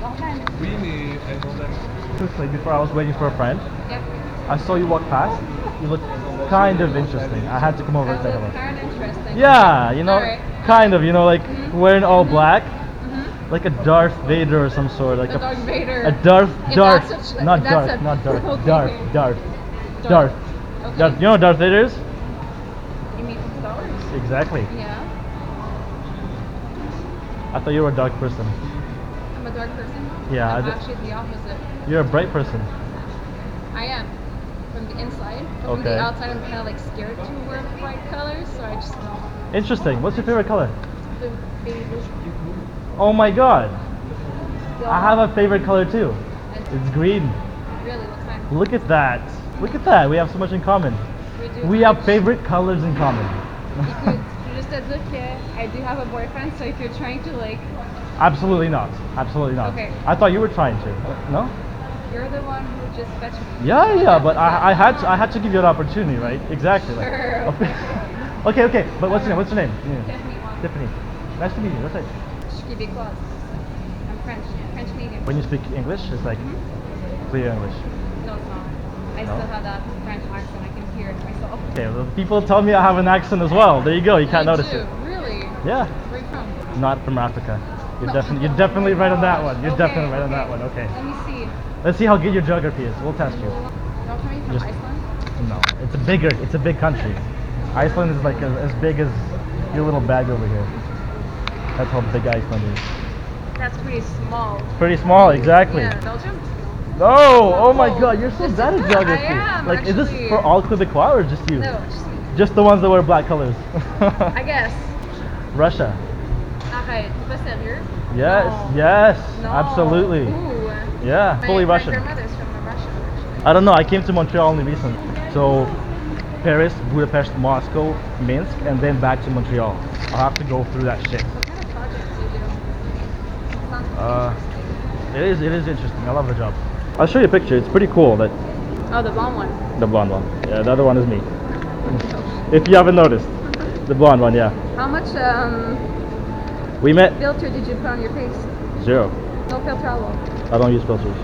Oui, mais elles ont la... Quickly, before I was waiting for a friend, Yep. I saw you walk past. You look kind of interesting. I had to come over and say hello. Kind of interesting. Yeah, you know, Alright. kind of, you know, like wearing all black, Mm-hmm. like a Darth Vader or some sort, like A Darth Vader. a Darth, If Darth, that's a- not if that's Darth, a- not Darth, okay. Darth, Darth, Darth. Darth. Okay. Darth. You know what Darth Vader is? You mean from Star Wars? Exactly. Yeah. I thought you were a dark person. I'm a dark person? Yeah, I'm I d- actually the opposite. You're a bright person. I am. From the inside. But from Okay. the outside, I'm kind of like scared to wear bright colors, so I just don't. Interesting. What's your favorite color? The baby. Oh my god. The- I have a favorite color too. And It's green. really, what kind? Look at that. Look at that. We have so much in common. do We have favorite colors in common. Écoute, juste te dire que I do have a boyfriend, so if you're trying to like, Absolutely not. Absolutely not. Okay. I thought you were trying to. No? you're the one who just fetched me. Yeah, but I had to give you an opportunity, right? Exactly. Like, Sure. okay. But what's your name? Yeah. Tiffany wants. Tiffany. Nice to meet you. What's that? Je suis québécoise. I'm French Canadian. When you speak English, it's like clear English. No, it's not. I No? still have that French accent. I can hear it myself. Okay, well, people tell me I have an accent as well. There you go. You can't You notice do, it. Really? Yeah. Where are you from? Not from Africa. You're, No. you're definitely right on that one. You're Okay, definitely right on that one. Okay. Let me see. Let's see how good your geography is. We'll test you. Don't tell me you're from Just- Iceland. No, it's a big country. Iceland is like as big as your little bag over here. That's how big Iceland is. That's pretty small. Pretty small, exactly. Yeah, Belgium? No! Oh my god, you're so bad at geography. I am, Like, is this actually. for all Quebecois or just you? No, just Just the ones that wear black colors. I guess. Russia. Arrête, t'es pas sérieux? Yes, No. yes, No. absolutely. Ooh. Yeah, fully my Russian. grandmother's from Russia, actually. I don't know, I came to Montreal only recently. So, Paris, Budapest, Moscow, Minsk, and then back to Montreal. I'll have to go through that shit. What kind of projects do you do? Sounds It is interesting. I love the job. I'll show you a picture. It's pretty cool. That Oh, the blonde one. the blonde one. Yeah, the other one is me. If you haven't noticed, the blonde one. Yeah, How much we met filter did you put on your face? 0. No filter at all. I don't use filters.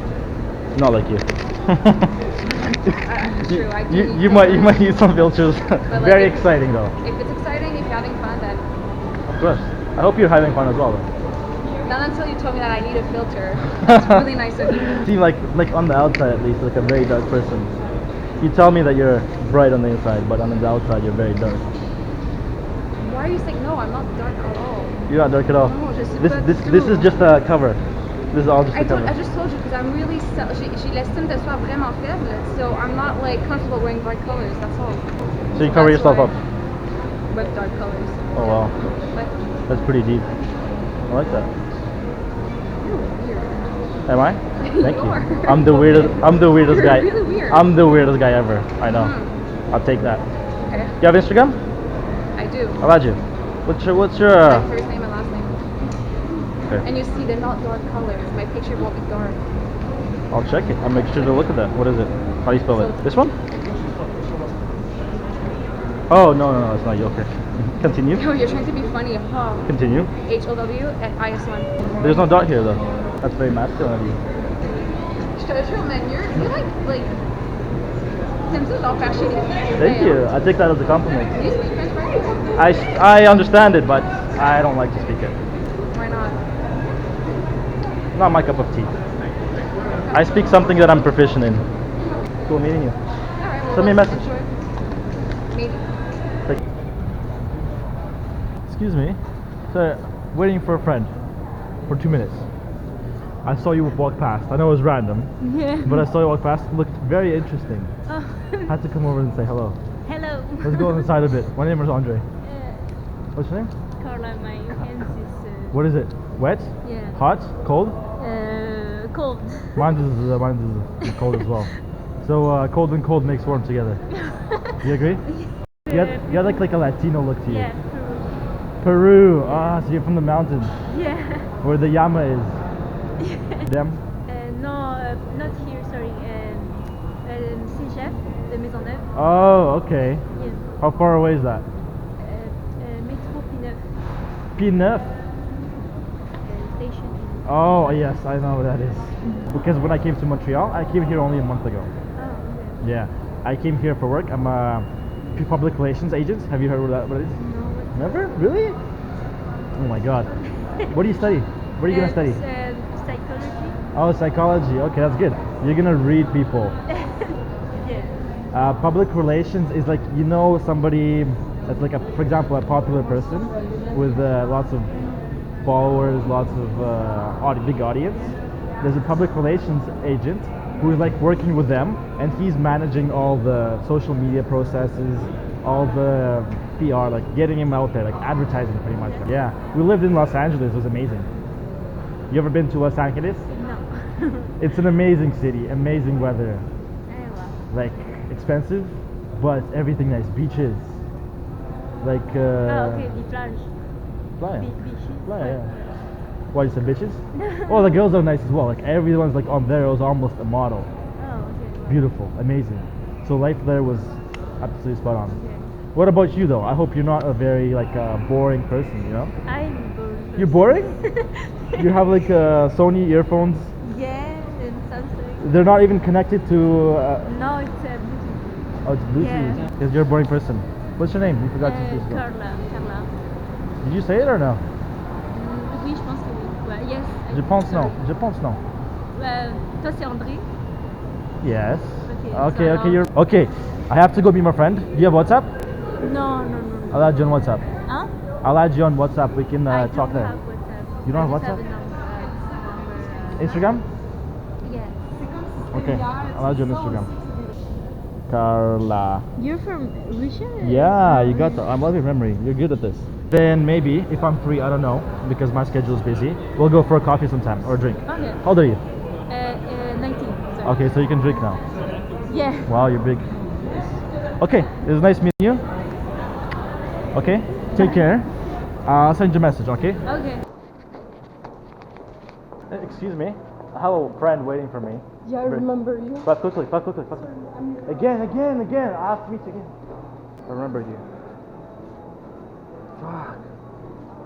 Not like you. True, I do use you filters. might use some filters. like, Very if- exciting though. If it's exciting, if you're having fun, then Of course. I hope you're having fun as well. Though. not until you told me that I need a filter. That's really nice of you. Seem like on the outside at least like a very dark person. You tell me that you're bright on the inside, but on the outside you're very dark. Why are you saying no? I'm not dark at all. You're not dark at all. No, je suis This pas this du this tout. is just a cover. This is all just a cover. I just told you because I'm really j'ai l'estime de soi vraiment faible, so I'm not like comfortable wearing bright colors. That's all. So you cover That's yourself why- up. With dark colors. Oh wow, But that's pretty deep. I like that. you're weird. Am I? Thank You you. are. I'm the weirdest. I'm the weirdest You're guy. really weird. I'm the weirdest guy ever. I know. I'll take that. Okay, You have Instagram? I do. I'll add you. What's your My first name and last name. Okay. And you see, they're not dark colors. My picture won't be dark. I'll check it. I'll make sure to look at that. What is it? How do you spell So- it? This one? Oh no, it's not you. Okay. Continue. No, you're trying to be funny. Huh? Continue. HOW@IS1. There's no dot here though. That's very masculine of you. Je te jure, man, you're like. T'aimes ça genre faire chier les filles? Thank you. I take that as a compliment. Do you speak French right? I understand it, but I don't like to speak it. Why not? Not my cup of tea. I speak something that I'm proficient in. Cool meeting you. Alright, well, Send me a let's message. enjoy. Maybe. Excuse me. So, waiting for a friend for 2 minutes. I saw you walk past. I know it was random, Yeah. but I saw you walk past. It looked very interesting. Oh. Had to come over and say hello. Hello. Let's go inside a bit. My name is Andre. What's your name? Carla, my hands is What is it? Wet? yeah. Hot? Cold? Cold. Mine is cold as well. So cold and cold makes warm together. You agree? You have like a Latino look to you. Yeah. Peru. Ah, so you're from the mountains Yeah. where the llama is. Them? No, not here. Sorry. Saint-Jeff de Maisonneuve. Oh, okay. Yeah. How far away is that? Métro P9 P9. station. Oh yes, I know what that is. Because when I came to Montreal, I came here only a month ago. Oh, okay. Yeah, I came here for work. I'm a public relations agent. Have you heard of that? What it is? No, what's Never? Really? Oh my god. What do you study? What are you gonna study? Psychology. Oh, psychology. Okay, that's good. You're gonna read people. Yeah. Public relations is like, you know, somebody that's like for example, a popular person with lots of followers, lots of big audience. There's a public relations agent who is like working with them, and he's managing all the social media processes, all the PR, like getting him out there, like advertising pretty much. Yeah, we lived in Los Angeles. It was amazing. You ever been to Los Angeles? No. It's an amazing city, amazing weather, Wow. like expensive, but everything nice. Beaches, like Okay, the plage. Playa. Beaches. Playa, yeah. Why you said bitches? Oh, the girls are nice as well. Like everyone's like on there was almost a model. Oh, okay. Beautiful, amazing. So life there was absolutely spot on. Okay. What about you though? I hope you're not a very like boring person, you know? I'm boring. You're boring? You have like Sony earphones. Yeah, and something. They're not even connected to. No, it's Bluetooth. Oh, it's Bluetooth. Yeah. Because you're a boring person. What's your name? You forgot to introduce yourself. Carla. Did you say it or no? Oui, je pense que oui. Ouais, yes. Je pense non. Je pense non. Toi, c'est André. Yes. Okay, Okay. so Okay. now- You're okay. I have to go meet my friend. Do you have WhatsApp? No. I'll add you on WhatsApp. Huh? I'll add you on WhatsApp. We can I talk don't there. have WhatsApp. You don't have I just WhatsApp? a number, Instagram? Yeah. Okay. I'll add you on Instagram. Carla. You're from Russia? Yeah, you got. I love your memory. You're good at this. Then maybe if I'm free, I don't know, because my schedule is busy. We'll go for a coffee sometime or a drink. Okay. How old are you? 19. Sorry. Okay, so you can drink now. Yeah. Wow, you're big. Okay, it was nice meeting you. Okay, take care. I'll send you a message, okay? Okay. Excuse me. I have a friend waiting for me. Yeah, I remember you. But quickly. Again. I have to meet you again. I remember you. Fuck.